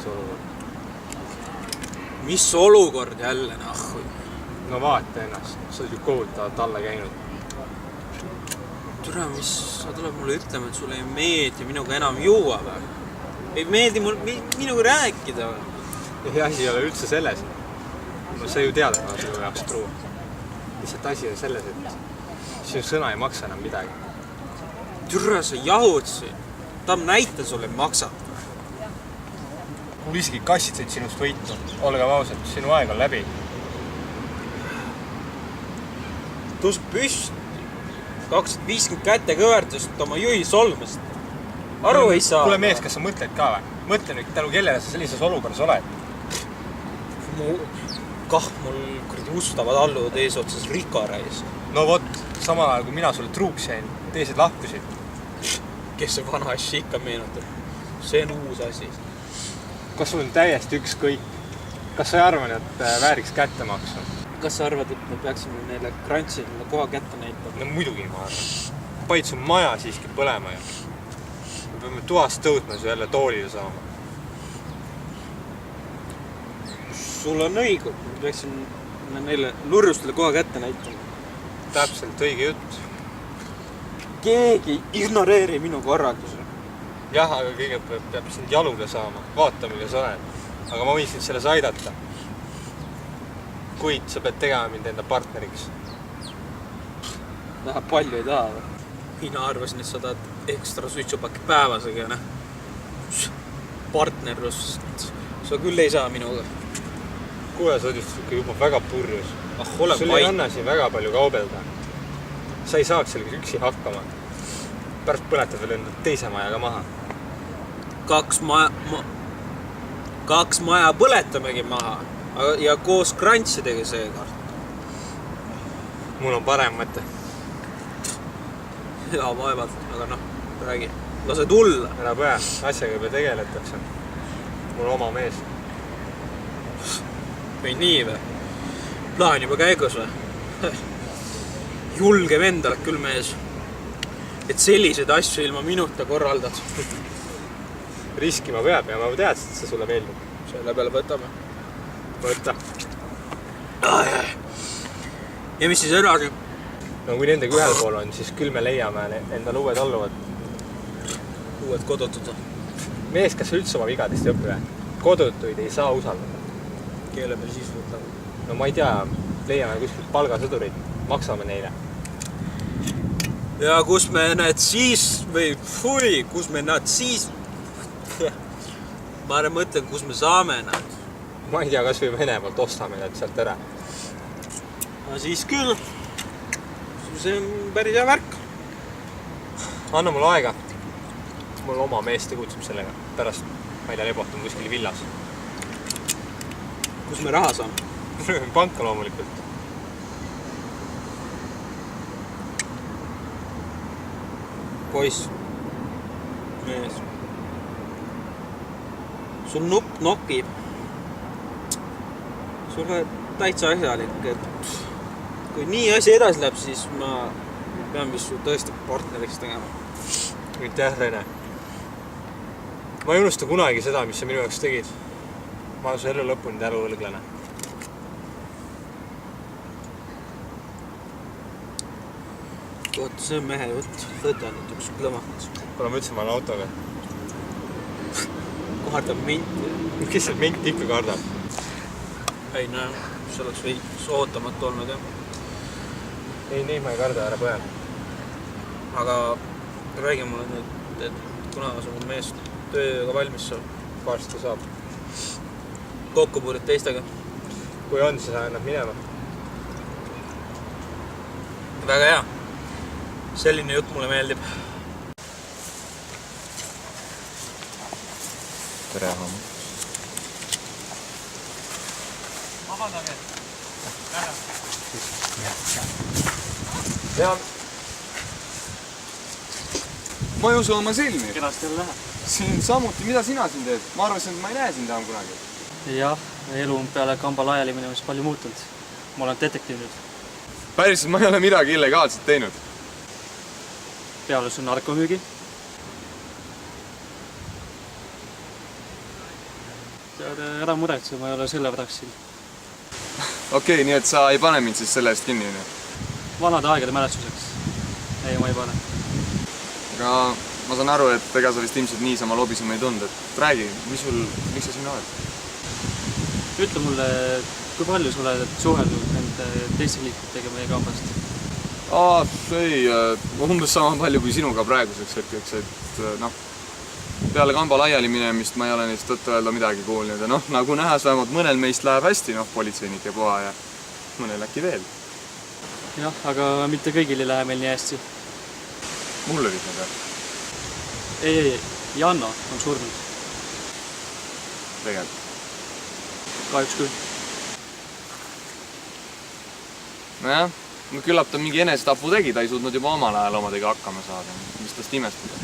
see olukord? Mis olukord jälle, nahhu? No vaata ennast, sa oled ju kohutavalt alla käinud. Türa, mis sa tuleb mulle ütlema, et sulle ei meeldi minuga enam juua või? Ei meeldi mul minuga rääkida või? Ja asi ei ole üldse selles. No sa ju tead, et ma sinu jaoks truu. Lihtsalt asi on selles, et sinu sõna ei maksa enam midagi. Türa, sa jahud siin. Tahab näita sulle maksab. Mul isegi kassid said sinust võitu. Olge ausad, sinu aeg on läbi. Tõusb püst. 250 käte kõvertust oma juhi solmast. Aru ei saa. Kuule mees, kas sa mõtled ka või? Mõtle nüüd, tänu kellele sa sellises olukorras oled. Mul kuradi ustavad alluvad eesotsas Rikareis. No vot, samal ajal kui mina sulle truuks jäin, teised lahkusid. Kes see vana asja ikka meenutab? See on uus asi. Kas sul on täiesti ükskõik? Kas sa ei arvan, et vääriks kättemaksu? Kas sa arvad, et me peaksime neile krantsidele koha kätte näitama? No muidugi ma arvan. Paid su maja siiski põlema ja me peame toast tõutma su jälle toolile saama. Sul on õigus, me peaksime neile lurjustele koha kätte näitama. Täpselt õige jutt. Keegi ignoreeri minu korralduse. Jah, aga kõigepealt peab sind jalule saama. Vaata, milles olen. Aga ma võin sind selles aidata. Kuid sa pead tegema mind enda partneriks. Vähe palju ei taha või? Mina arvasin, et sa tahad ekstra suitsupakki päevasega, ne? Partnerlus. Sa küll ei saa minuga. Kuule, sa oled just juba väga purjus. Sul ei anna siin väga palju kaubelda. Sa ei saaks sellega üksi hakkama. Pärast põletad veel enda teise majaga maha. Kaks maja põletamegi maha. Ja koos krantsidega seekord. Mul on parem mõte. Ja vaevalt, aga noh, räägi. Lase tulla. Ära põe, asjaga juba tegeletakse. Mul on oma mees. Või nii või? Plaan juba käigus või? Julge vendal küll mees. Et selliseid asju ilma minuta korraldad. Riskima peab ja ma teadsin, et see sulle meeldib. Selle peale võtame. Võtta. Ja mis siis edasi? No kui nendega ühel pool on, siis küll me leiame endal uued alluvad. Uued kodutud. Mees, kas sa üldse oma vigadest ei õpi või? Kodutuid ei saa usaldada. Keele meil siis võtame. No ma ei tea, leiame kuskilt palgasõdurid. Maksame neile. Ja kus me need siis ma ära mõtlen, kus me saame nad. Ma ei tea, kas või Venemaalt ostame need sealt ära. No siis küll. See on päris hea värk. Anna mulle aega. Mul oma mees tegutseb sellega. Pärast, ma ei tea, lebotun kuskil villas. Kus me raha saame? Panka loomulikult. Poiss. Mees. Sul nupp nokib. Sul on täitsa asjalik, et kui nii asi edasi läheb, siis ma pean vist su tõesti partneriks tegema. Aitäh, Rene. Ma ei unusta kunagi seda, mis sa minu jaoks tegid. Ma olen su elu lõpuni äluvõlglane. Oot, see on mehe jutt. Võta nüüd üks klõmakas. Kuna ma ütlesin, ma olen autoga. Kardab minti. Kes see minti ikka kardab? Ei näe, see oleks veits ootamatu olnud, jah. Ei, nii ma ei karda, ära põe. Aga räägi mulle nüüd, et kuna su mees tööga valmis saab? Varsti saab. Kokkupuurid teistega? Kui on, siis annab minema. Väga hea. Selline jutt mulle meeldib. Tere hommik. Vabandage. Ja. Ma ei usu oma silmi. Kenasti jälle lähe. Siin samuti, mida sina siin teed? Ma arvasin, et ma ei näe sind enam kunagi. Jah, elu on peale kamba laiali minemas palju muutunud. Ma olen detektiiv nüüd. Päriselt ma ei ole midagi illegaalset teinud. Peale su narkomüügi. Ära muretse, ma ei ole selle pärast siin. Okei, nii et sa ei pane mind siis selle eest kinni, nii? Vanade aegade mälestuseks. Ei, ma ei pane. Aga ma saan aru, et ega sa vist ilmselt niisama lobisema ei tund, et räägi, miks sa siin oled? Ütle mulle, kui palju sa oled suhelnud nende teiste liikmetega meie kambast? Ei, umbes sama palju kui sinuga praeguseks hetkeks, et peale kamba laiali minemist ma ei ole neist tõtta öelda midagi kuulnud ja nagu nähes vähemalt mõnel meist läheb hästi, politseinike poha ja mõnel äkki veel. Jah, aga mitte kõigil ei lähe meil nii hästi. Mul olid need jah? Ei, Janno on surnud. Tegelikult. Kahjuks küll. Nojah, küllap ta mingi enesetapu tegi, ta ei suutnud juba omal ajal omadega hakkama saada. Mis tast imestada?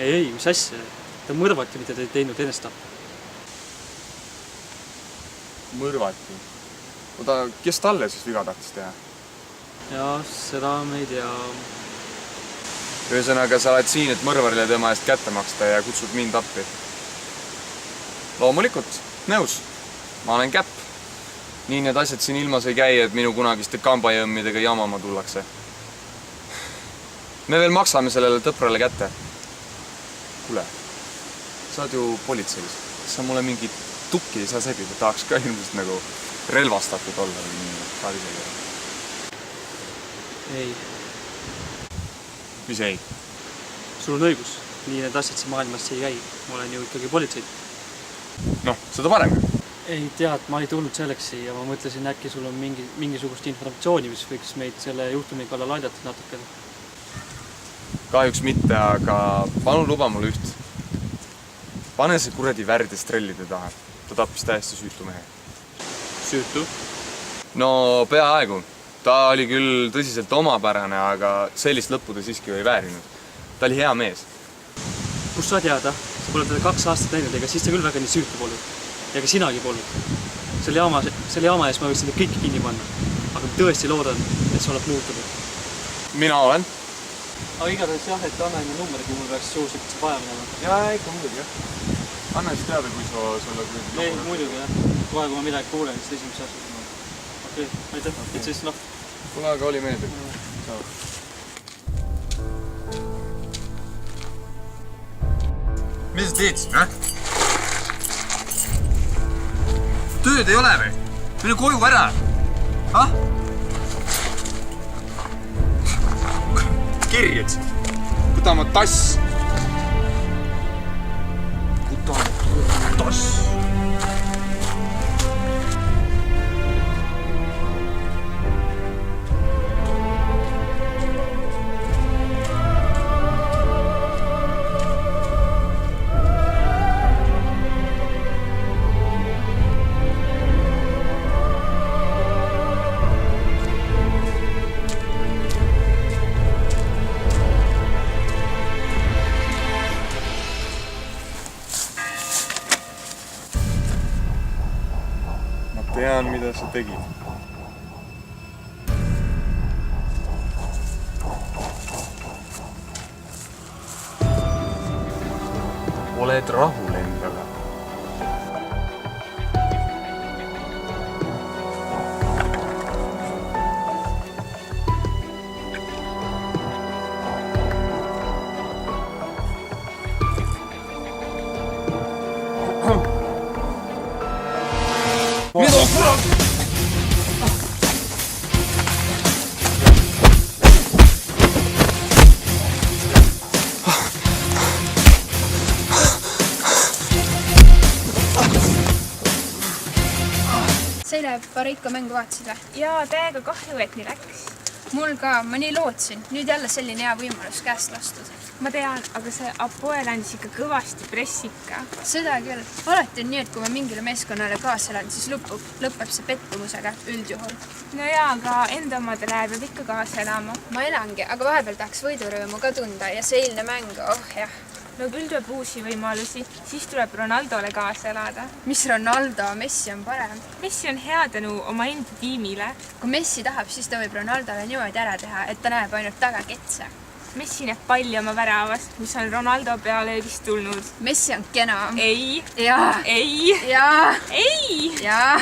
Ei, mis asja? Ta mõrvati, mida ta ei teinud enesetapu. Mõrvati? Oda, kes talle siis viga tahtis teha? Jaa, seda me ei tea. Ühesõnaga, sa oled siin, et mõrvarile tema eest kätte maksta ja kutsud mind appi. Loomulikult, nõus. Ma olen käpp. Nii need asjad siin ilmas ei käi, et minu kunagiste kambajõmmidega jamama tullakse. Me veel maksame sellele tõprale kätte. Kuule, sa oled ju politseis. Sa mulle mingi tukki ei saa sebida, tahaks ka ilmselt nagu relvastatud olla või nii karisega. Ei. Mis ei? Sul on õigus. Nii need asjad siin maailmas ei käi. Ma olen ju ikkagi politseid. Seda parem. Ei tead, ma ei tulnud selleks ja ma mõtlesin, äkki sul on mingisugust informatsiooni, mis võiks meid selle juhtumi kallal aidata natukene. Kahjuks mitte, aga palun luba mulle üht. Pane see kuradi värd ja strellide taha. Ta tappis täiesti süütu mehe. Süütu? No peaaegu. Ta oli küll tõsiselt omapärane, aga sellist lõppu ta siiski ei väärinud. Ta oli hea mees. Kus sa teada? Sa pole teda 2 aastat näinud, ega siis ta küll väga nii süütu polnud. Ja ka sinagi polnud. Selle jaama ees ma võiksin teid kõiki kinni panna. Aga ma tõesti loodan, et sa oled muutunud. Mina olen. Aga igatahes jah, et anna enne number, kui mul peaks suuslikult see vaja minema. Jaa, ikka muidugi, jah. Anna siis teada, kui sulle... Ei, muidugi, jah. Kohe, kui ma midagi kuulen, siis esimese asjad. Okei, aitäh. Et siis, Kuule, aga oli meeldib. Mis sa teed siin, Tööd ei ole või? Mine koju ära! Kirjad! Võta oma tass! Võta oma tass! Tean, mida sa tegid. Oled rahul endaga? Mida kurat? Seile Parika mängu vaatasid või? Jaa, täiega kahju, et nii läks. Mul ka, ma nii lootsin. Nüüd jälle selline hea võimalus käest lastud. Ma tean, aga see Apoel andis ikka kõvasti pressika. Seda küll. Alati on nii, et kui ma mingile meeskonnale kaasa elan, siis lõpeb see pettumusega üldjuhul. No jaa, aga enda omadele peab ikka kaasa elama. Ma elangi, aga vahepeal tahaks võidurõõmu ka tunda ja see eilne mäng, jah. No küll tuleb uusi võimalusi, siis tuleb Ronaldole kaasa elada. Mis Ronaldo, Messi on parem. Messi on hea tänu oma enda tiimile. Kui Messi tahab, siis ta võib Ronaldole niimoodi ära teha, et ta näeb ainult tagaketse. Messi näeb palli oma väravast, mis on Ronaldo peale vist tulnud. Messi on kena. Ei. Jaa. Ei. Jaa. Ei. Jaa.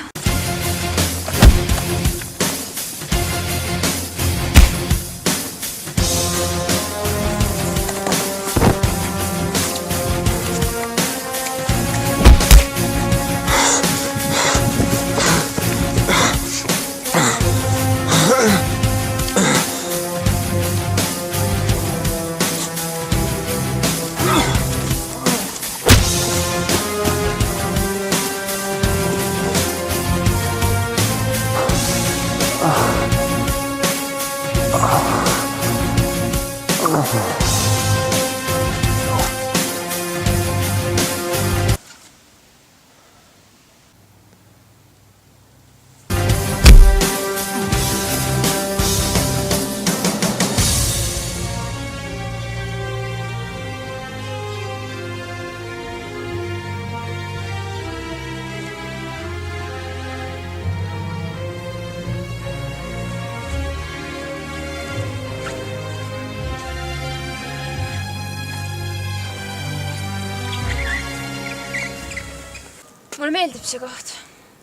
Mulle meeldib see koht.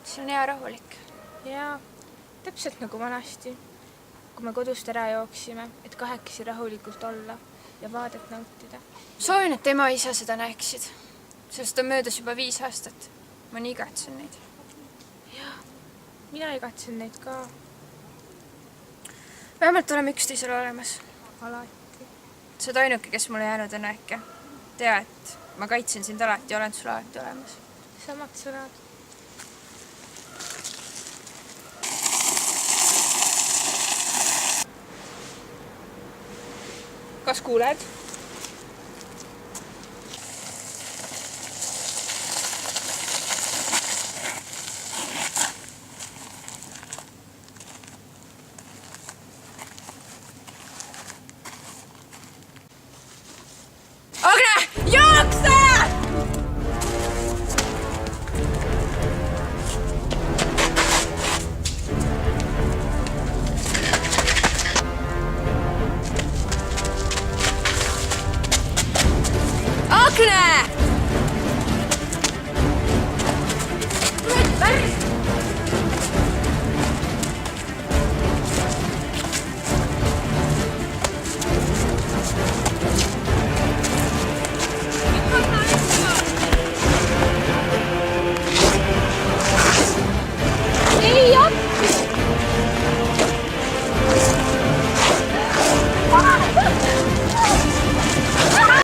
See on hea rahulik. Jaa, täpselt nagu vanasti, kui me kodust ära jooksime, et kahekesi rahulikult olla ja vaadet nautida. Soovin, et ema ja isa seda näeksid. Sellest on möödas juba 5 aastat. Ma nii igatsen neid. Jaa, mina igatsen neid ka Vähemalt oleme üksteisele olemas. alati. Sa oled ainuke, kes mulle jäänud on äkki. Tea, et ma kaitsen sind alati ja olen sulle alati olemas. Samad sõnad. Kas kuuled? Agne, jookse! Agne!